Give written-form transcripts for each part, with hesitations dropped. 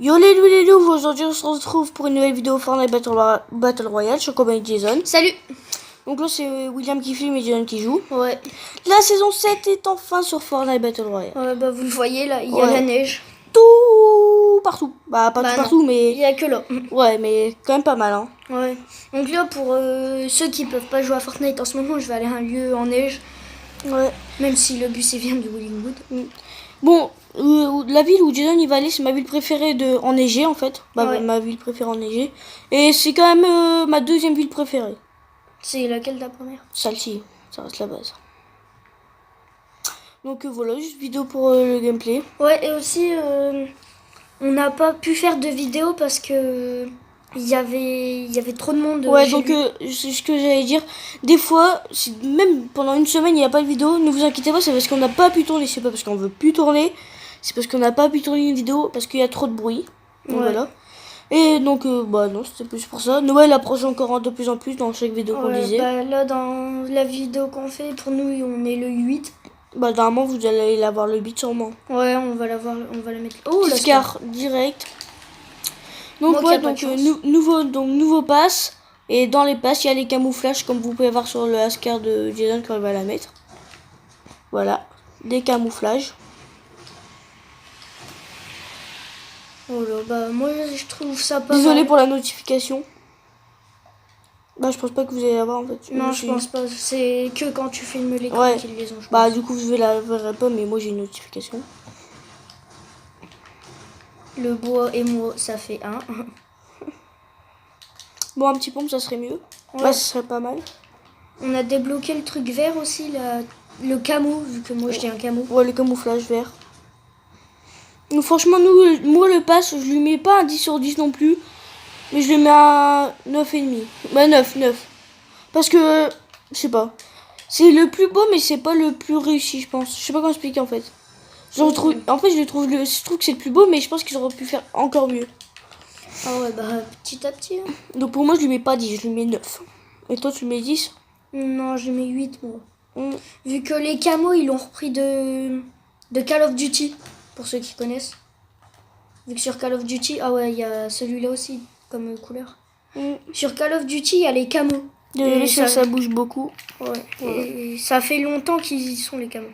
Yo les loups, aujourd'hui on se retrouve pour une nouvelle vidéo Fortnite Battle Royale. Je suis accompagné de Jason. Salut. Donc là c'est William qui filme et Jason qui joue. Ouais. La saison 7 est enfin sur Fortnite Battle Royale. Ouais, bah vous le voyez là, il y a la neige. Tout partout. Bah pas tout partout mais... Il y a que là. Ouais mais quand même pas mal hein. Ouais. Donc là pour ceux qui peuvent pas jouer à Fortnite en ce moment, je vais aller à un lieu en neige. Ouais. Même si le bus vient de Willingwood. Bon, la ville où Jason il va aller, c'est ma ville préférée enneigée en fait. Ouais. Ma ville préférée enneigée. Et c'est quand même ma deuxième ville préférée. C'est laquelle ta première? Celle-ci, ça reste la base. Donc voilà, juste vidéo pour le gameplay. Ouais, et aussi on n'a pas pu faire de vidéo parce que il y avait trop de monde. Ouais, donc c'est ce que j'allais dire. Des fois, si même pendant une semaine il n'y a pas de vidéo, ne vous inquiétez pas, c'est parce qu'on n'a pas pu tourner. C'est pas parce qu'on veut plus tourner, c'est parce qu'on n'a pas pu tourner une vidéo parce qu'il y a trop de bruit. Donc ouais. voilà. Et donc bah non, c'était plus pour ça. Noël approche encore de plus en plus dans chaque vidéo qu'on disait. Bah là dans la vidéo qu'on fait, pour nous on est le 8. Bah normalement vous allez l'avoir le beat sûrement. Ouais, on va la mettre. Oh la scar direct. Donc moi, ouais, donc nouveau pass. Et dans les passes, il y a les camouflages comme vous pouvez voir sur le Ascar de Jason quand il va la mettre. Voilà, des camouflages. Oh là, bah moi je trouve ça pas Désolé mal. pour la notification. Bah je pense pas que vous allez l'avoir en fait. Non, je pense pas. C'est que quand tu filmes l'écran ouais. qu'ils les ont. Bah du coup je vais la verrai pas, mais moi j'ai une notification. Le bois et moi, ça fait 1. Bon, un petit pompe ça serait mieux. Ouais. Bah ce serait pas mal. On a débloqué le truc vert aussi, le camo, vu que moi j'ai un camo. Ouais, le camouflage vert. Donc franchement, moi le pass, je lui mets pas un 10 sur 10 non plus. Mais je lui mets un 9,5. Bah 9. Parce que, je sais pas. C'est le plus beau, mais c'est pas le plus réussi, je pense. Je sais pas comment expliquer en fait. En fait, je trouve que c'est le plus beau, mais je pense qu'ils auraient pu faire encore mieux. Ah ouais, bah petit à petit. Hein. Donc pour moi, je lui mets pas 10, je lui mets 9. Et toi, tu mets 10? Non, je mets 8 moi. Vu que les camos, ils l'ont repris de Call of Duty, pour ceux qui connaissent. Vu que sur Call of Duty, ah ouais, il y a celui-là aussi comme couleur. Sur Call of Duty, il y a les camos. Et ça bouge beaucoup. Ouais. Et ça fait longtemps qu'ils y sont les camos.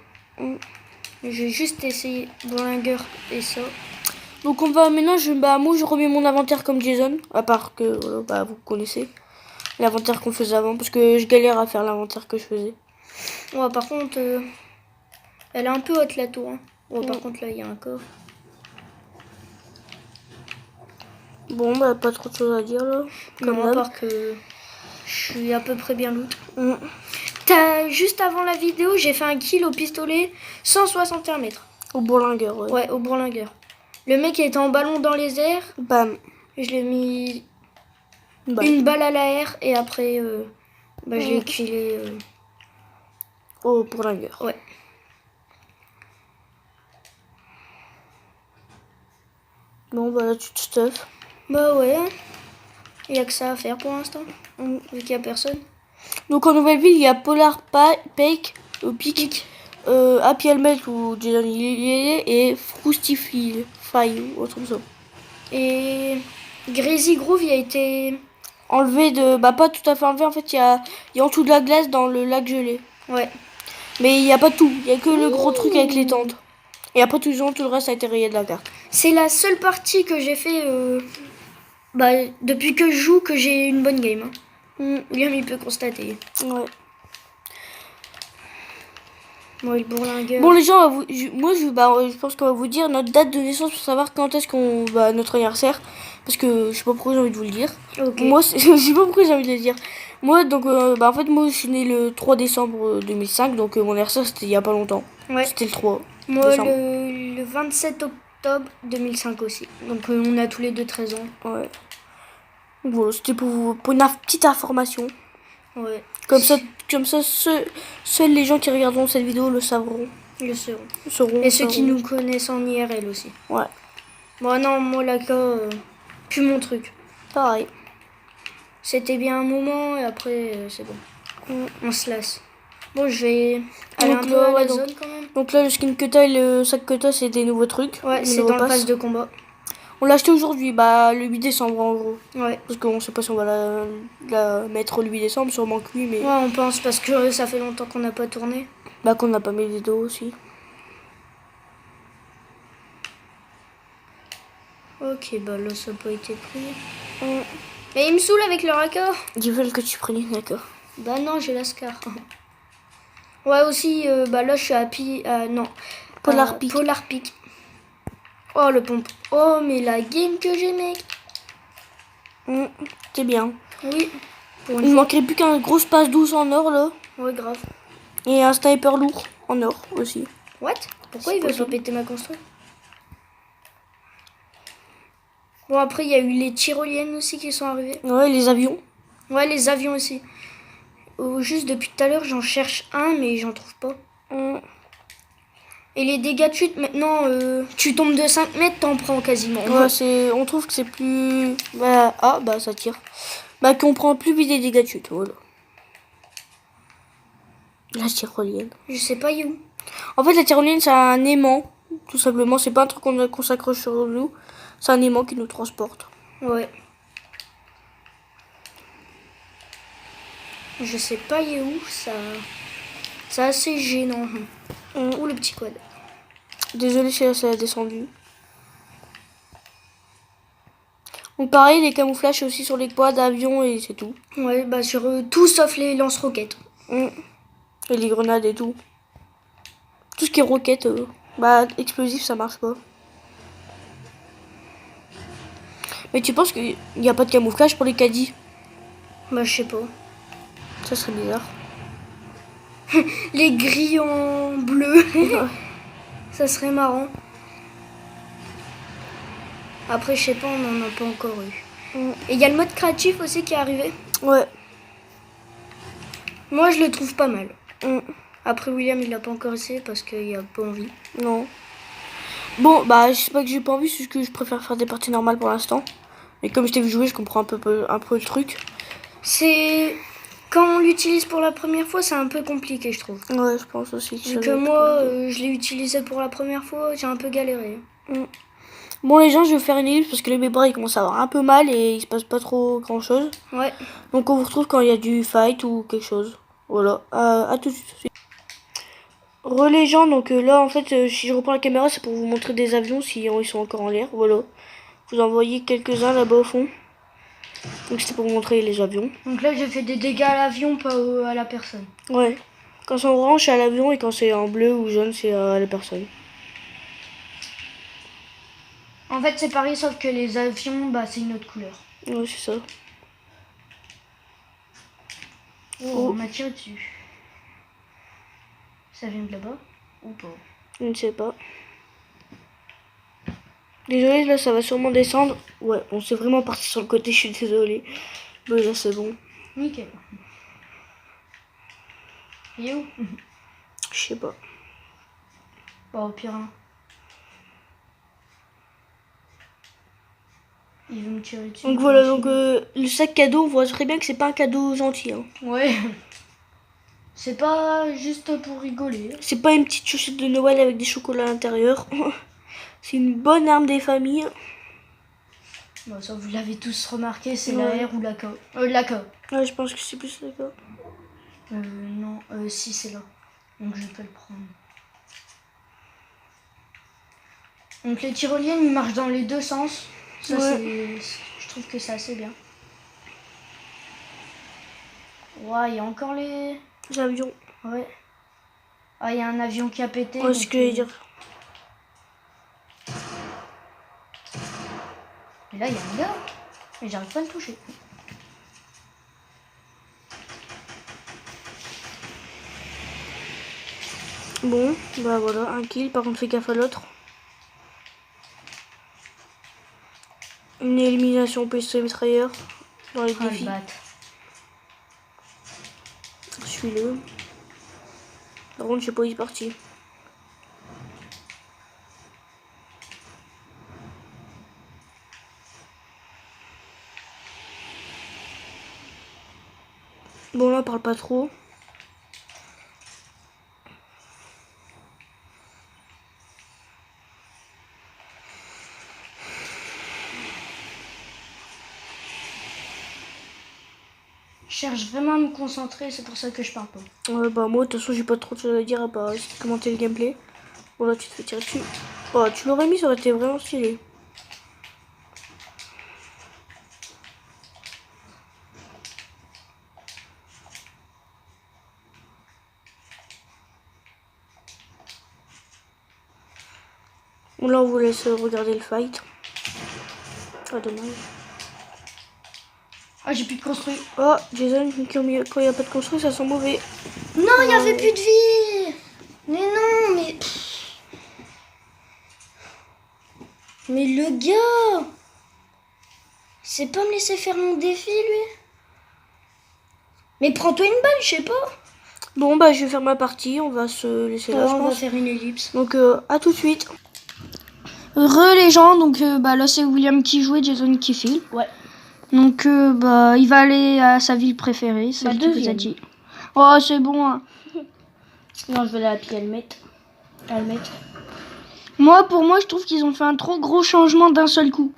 J'ai juste essayé Bringueur et ça. Donc on va maintenant, moi je remets mon inventaire comme Jason. À part que vous connaissez l'inventaire qu'on faisait avant. Parce que je galère à faire l'inventaire que je faisais. Ouais, par contre, elle est un peu haute la tour. Hein. Ouais, par contre là, il y a un coffre. Bon, bah pas trop de choses à dire là. Non, à part que je suis à peu près bien loot. Juste avant la vidéo, j'ai fait un kill au pistolet 161 mètres. Au bourlingueur, ouais. Ouais, au bourlingueur. Le mec était en ballon dans les airs. Bam. Je l'ai mis une balle à l'air et après, je l'ai killé. Au bourlingueur. Ouais. Bon, bah là, tu te stuffes. Bah ouais. Il n'y a que ça à faire pour l'instant. Vu qu'il n'y a personne. Donc en Nouvelle-Ville, il y a Polar Pike, Pic, Happy Helmet ou Jason et Frostify, ou autre chose. Et Greasy Groove, il a été enlevé de... Bah pas tout à fait enlevé, en fait, il y a en dessous de la glace dans le lac gelé. Ouais. Mais il n'y a pas tout, il y a que le gros truc avec les tentes. Et après tout le reste a été rayé de la carte. C'est la seule partie que j'ai fait depuis que je joue que j'ai une bonne game. William il peut constater. Ouais. Moi le bourlingueur. Bon les gens, je pense qu'on va vous dire notre date de naissance pour savoir quand est-ce qu'on va notre anniversaire. Parce que je sais pas pourquoi j'ai envie de vous le dire. Okay. Moi, je sais pas pourquoi j'ai envie de le dire. Moi, donc, en fait, moi, je suis né le 3 décembre 2005. Donc, mon anniversaire, c'était il y a pas longtemps. Ouais. C'était le 3 moi, décembre. le 27 octobre 2005 aussi. Donc, on a tous les deux 13 ans. Ouais. Voilà, c'était pour une petite information. Ouais. Comme ça seuls les gens qui regarderont cette vidéo le sauront. Et ceux qui nous connaissent en IRL aussi. Ouais. Bon, non, moi, là, plus mon truc. Pareil. C'était bien un moment et après, c'est bon. On se lasse. Bon, je vais aller un peu à la zone quand même. Donc là, le skin quota et le sac quota, c'est des nouveaux trucs. Ouais, c'est dans le pass de combat. On l'a acheté aujourd'hui, bah le 8 décembre en gros. Ouais. Parce qu'on sait pas si on va la mettre le 8 décembre, sûrement que oui, mais Ouais, on pense parce que ça fait longtemps qu'on n'a pas tourné. bah qu'on n'a pas mis les vidéos aussi. Ok, bah là ça n'a pas été pris. Mais il me saoule avec le raccord. Ils veulent que tu prennes, d'accord. Bah non, j'ai la Scar. Ouais, aussi, bah là je suis à non. Polar Peak. Polar Peak. Oh le pompe. Oh, mais la game que j'ai, mec. C'est bien. Oui. Pour Il manquerait plus qu'un gros passe douce en or là. Ouais, grave. Et un sniper lourd en or aussi. What? Pourquoi il veut pas péter ma construction? Bon, après, il y a eu les tyroliennes aussi qui sont arrivées. Ouais, les avions. Ouais, les avions aussi. Juste depuis tout à l'heure, j'en cherche un, mais j'en trouve pas. Et les dégâts de chute, maintenant, tu tombes de 5 mètres, t'en prends quasiment. Ouais, on trouve que c'est plus... Bah, bah ça tire. Bah qu'on prend plus vite des dégâts de chute, voilà. La tyrolienne. Je sais pas où. En fait, la tyrolienne, c'est un aimant, tout simplement. C'est pas un truc qu'on s'accroche sur nous. C'est un aimant qui nous transporte. Ouais. Je sais pas où, ça... C'est assez gênant. Ou le petit quad. Désolé si ça a descendu. Donc pareil, les camouflages aussi sur les quads, avions et c'est tout. Ouais, bah sur tout sauf les lance-roquettes. Et les grenades et tout. Tout ce qui est roquettes, bah explosif, ça marche pas. Mais tu penses qu'il n'y a pas de camouflage pour les caddies? Bah je sais pas. Ça serait bizarre. Les grilles en bleu. Ça serait marrant. Après, je sais pas, on en a pas encore eu. Et il y a le mode créatif aussi qui est arrivé. Ouais. Moi, je le trouve pas mal. Après, William, il l'a pas encore essayé parce qu'il a pas envie. Non. Bon, bah, je sais pas que j'ai pas envie, c'est juste que je préfère faire des parties normales pour l'instant. Mais comme je t'ai vu jouer, je comprends un peu le truc. C'est... Quand on l'utilise pour la première fois, c'est un peu compliqué, je trouve. Ouais, je pense aussi. Vu que moi, je l'ai utilisé pour la première fois, j'ai un peu galéré. Bon, les gens, je vais faire une ellipse parce que mes bras, ils commencent à avoir un peu mal et il se passe pas trop grand chose. Ouais. Donc, on vous retrouve quand il y a du fight ou quelque chose. Voilà. À tout de suite. Relais gens, donc là, en fait, si je reprends la caméra, c'est pour vous montrer des avions si ils sont encore en l'air. Voilà. Vous en voyez quelques-uns là-bas au fond. Donc, c'était pour vous montrer les avions. Donc là, j'ai fait des dégâts à l'avion, pas à la personne. Ouais. Quand c'est en orange, c'est à l'avion et quand c'est en bleu ou jaune, c'est à la personne. En fait, c'est pareil, sauf que les avions, bah, c'est une autre couleur. Ouais, c'est ça. Oh, on m'a tiré dessus. Ça vient de là-bas ou pas? Je ne sais pas. Désolé, là, ça va sûrement descendre. Ouais, on s'est vraiment parti sur le côté, je suis désolée. Mais là, c'est bon. Nickel. Il est où? Je sais pas. Bon, au pire, hein. Il veut me tirer dessus. Donc voilà, donc le sac cadeau, on voit très bien que c'est pas un cadeau gentil. Hein. Ouais. C'est pas juste pour rigoler. C'est pas une petite chaussette de Noël avec des chocolats à l'intérieur. C'est une bonne arme des familles. Bon, ça, vous l'avez tous remarqué, c'est Ouais. la R ou la K. La K. Ouais, je pense que c'est plus la K. Non, si, c'est là. Donc je peux le prendre. Donc les tyroliennes, ils marchent dans les deux sens. Ça, Ouais. je trouve que c'est assez bien. Ouais, il y a encore les avions. Ouais. Ah, il y a un avion qui a pété. Ouais, c'est ce que je veux dire. Et là, il y a un gars. Et j'arrive pas à le toucher. Bon, bah voilà, un kill. Par contre, fais gaffe à l'autre. Une élimination PC mitrailleur dans les défis. Suis-le. Par contre, je sais pas où il est parti. Bon, là, on parle pas trop. cherche vraiment à me concentrer, c'est pour ça que je parle pas. Ouais, bah moi de toute façon j'ai pas trop de choses à dire à part commenter le gameplay. Bon là tu te fais tirer dessus. Oh, tu l'aurais mis, ça aurait été vraiment stylé. Bon là on vous laisse regarder le fight. Ah dommage. Ah, j'ai plus de construit. Oh, Jason, quand il n'y a pas de construit, ça sent mauvais. Non, il n'y avait plus de vie. Mais non, mais... Mais le gars, c'est pas me laisser faire mon défi, lui. Mais prends-toi une balle, je sais pas. Bon, bah, je vais faire ma partie. On va se laisser là, je On va pense. faire une ellipse. Donc, à tout de suite. Les gens, donc bah, là, c'est William qui joue et Jason qui file. Ouais. Donc, bah, il va aller à sa ville préférée, celle qui vous a dit. Oh, c'est bon. Hein. Non, je vais aller à Almette. Moi, pour moi, je trouve qu'ils ont fait un trop gros changement d'un seul coup.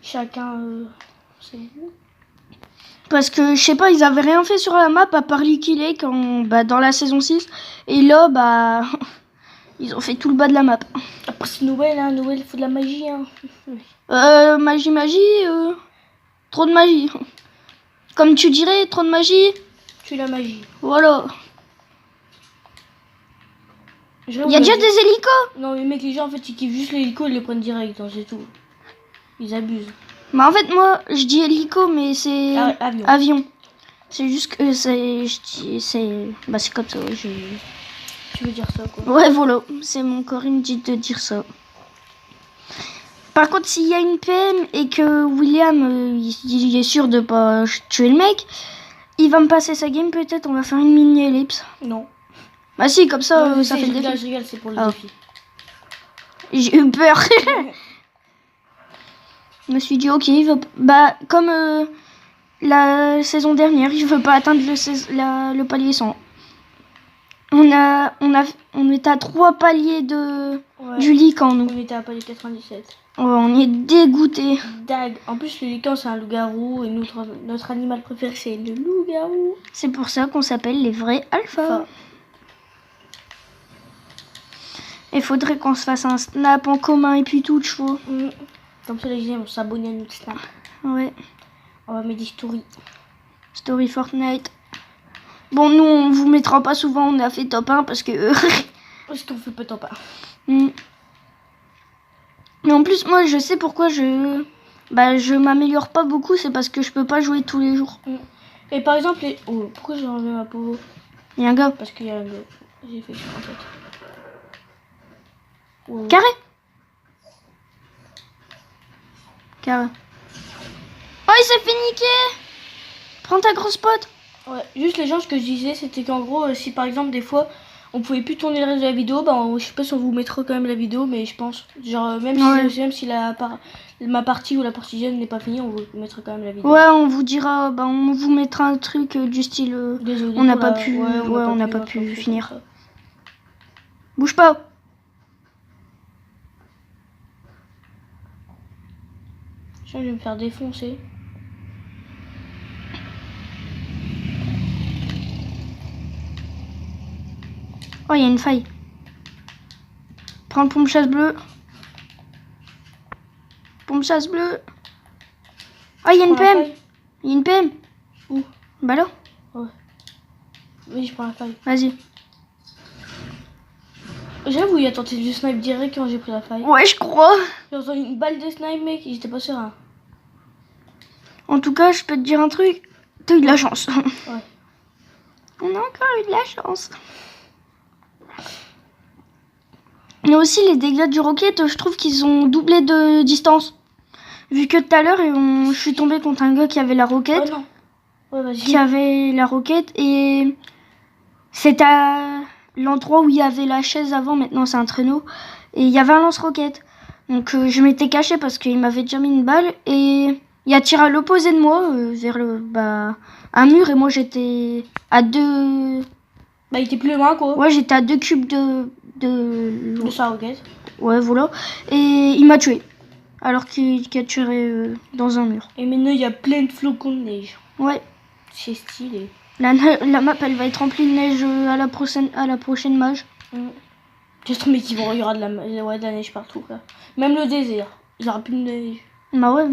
Chacun, c'est bon. Parce que, je sais pas, ils avaient rien fait sur la map à part Licky Lake dans la saison 6. Et là, bah, ils ont fait tout le bas de la map. Après, c'est Noël, hein. Noël, il faut de la magie, hein. Magie, trop de magie. Comme tu dirais, trop de magie. Tu la magie. Voilà. Il y a déjà des hélicos. Non, mais mec, les gens, en fait, ils kiffent juste l'hélico, ils les prennent direct, hein, c'est tout. Ils abusent. Bah, en fait, moi, je dis hélico, mais c'est avion. C'est juste que c'est comme ça, ouais, tu veux dire ça, quoi. Ouais, voilà. C'est mon corps, il me dit de dire ça. Par contre, s'il y a une PM et que William, il est sûr de pas tuer le mec, il va me passer sa game, peut-être, on va faire une mini-ellipse. Non. Bah si, comme ça, non, ça fait le défi. Je rigole, c'est pour le défi. J'ai eu peur. Je me suis dit, ok, il veut... Bah, comme la saison dernière, il veut pas atteindre le palier 100. On est à 3 paliers du Lycan, nous. On était à palier 97. Ouais, on est dégoûté. Dag. En plus, le Lycan, c'est un loup-garou. Et notre animal préféré, c'est le loup-garou. C'est pour ça qu'on s'appelle les vrais alphas. Il faudrait qu'on se fasse un snap en commun et puis tout, tu vois. Comme ça, les gens vont s'abonner à notre snap. Ouais. On va mettre des stories. Story Fortnite. Bon, nous, on vous mettra pas souvent, on a fait top 1 parce que... Parce qu'on fait pas top 1. Mais en plus, moi, je sais pourquoi je m'améliore pas beaucoup, c'est parce que je peux pas jouer tous les jours. Et par exemple, pourquoi j'ai enlevé ma peau? Il y a un gars. Parce qu'il y a un gars. J'ai fait ça en fait. Wow. Carré. Oh, il s'est fait niquer. Prends ta grosse pote. Ouais, juste les gens, ce que je disais, c'était qu'en gros, si par exemple, des fois, on pouvait plus tourner le reste de la vidéo, bah, je sais pas si on vous mettra quand même la vidéo, mais je pense, genre, même si ma partie ou la partie jeune n'est pas finie, on vous mettra quand même la vidéo. Ouais, on vous dira, bah, on vous mettra un truc du style, désolé, on n'a pas pu, on n'a pas pu finir. Bouge pas. Je vais me faire défoncer. Oh, il y a une faille. Prends le pompe-chasse bleu. Pompe-chasse bleu. Oh, il y a une PM. Il y a une PM. Où? Bah là. Ouais. Oui, je prends la faille. Vas-y. J'avoue, il a tenté de snipe direct quand j'ai pris la faille. Ouais, je crois. J'ai entendu une balle de snipe, mec, j'étais pas serein. En tout cas, je peux te dire un truc. T'as eu de la chance. Ouais. On a encore eu de la chance. Mais aussi, les dégâts du rocket, je trouve qu'ils ont doublé de distance. Vu que tout à l'heure, je suis tombée contre un gars qui avait la roquette. Oh non. Ouais, vas-y. Qui avait la roquette. Et c'est à l'endroit où il y avait la chaise avant. Maintenant, c'est un traîneau. Et il y avait un lance-roquette. Donc, je m'étais cachée parce qu'il m'avait déjà mis une balle. Et il a tiré à l'opposé de moi, vers un mur. Et moi, j'étais à 2... Bah, il était plus loin, quoi. Ouais, j'étais à 2 cubes de sa roquette. Ouais, voilà. Et il m'a tué. alors qu'il capturait dans un mur. Et maintenant, il y a plein de flocons de neige. Ouais. C'est stylé. La map, elle va être remplie de neige à la prochaine mage. J'ai trop mais qu'ils vont regarder de la neige partout. Là. Même le désert, il n'y aura plus de neige. Bah ouais.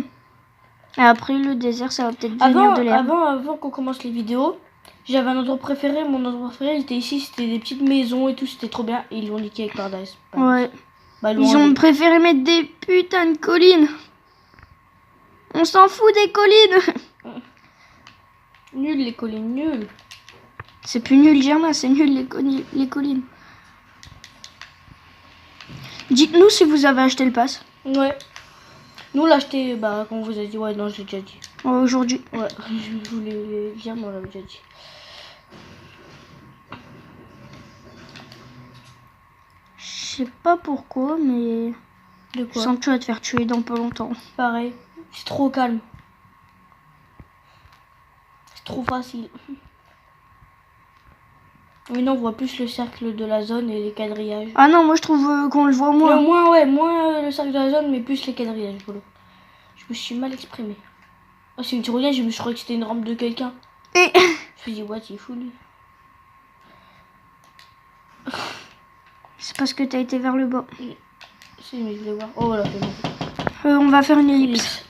Et après, le désert, ça va peut-être devenir de l'herbe. Avant qu'on commence les vidéos, j'avais un endroit préféré. Mon endroit préféré, il était ici. C'était des petites maisons et tout. C'était trop bien. Et ils l'ont niqué avec Paradise. Ouais. Bah, ils ont préféré mettre des putains de collines. On s'en fout des collines. Nul les collines, nul. C'est plus nul Germain, c'est nul les collines. Dites-nous si vous avez acheté le pass. Ouais. Nous l'a acheté, bah comme on vous a dit, ouais non je l'ai déjà dit. Aujourd'hui. Ouais, je voulais dire, mais on l'avait déjà dit. Je sais pas pourquoi, mais... De Je quoi? sens que tu vas te faire tuer dans pas longtemps. Pareil, c'est trop calme. C'est trop facile. Maintenant on voit plus le cercle de la zone et les quadrillages. Ah non, moi je trouve qu'on le voit moins. Moins le cercle de la zone, mais plus les quadrillages. Voilà. Je me suis mal exprimé. Oh, c'est une tyrolienne, je croyais que c'était une rampe de quelqu'un. Et... Je me suis dit, what, il est fou lui. C'est parce que t'as été vers le bas. Si, mais je voulais voir. Oh là, c'est bon. On va faire une ellipse.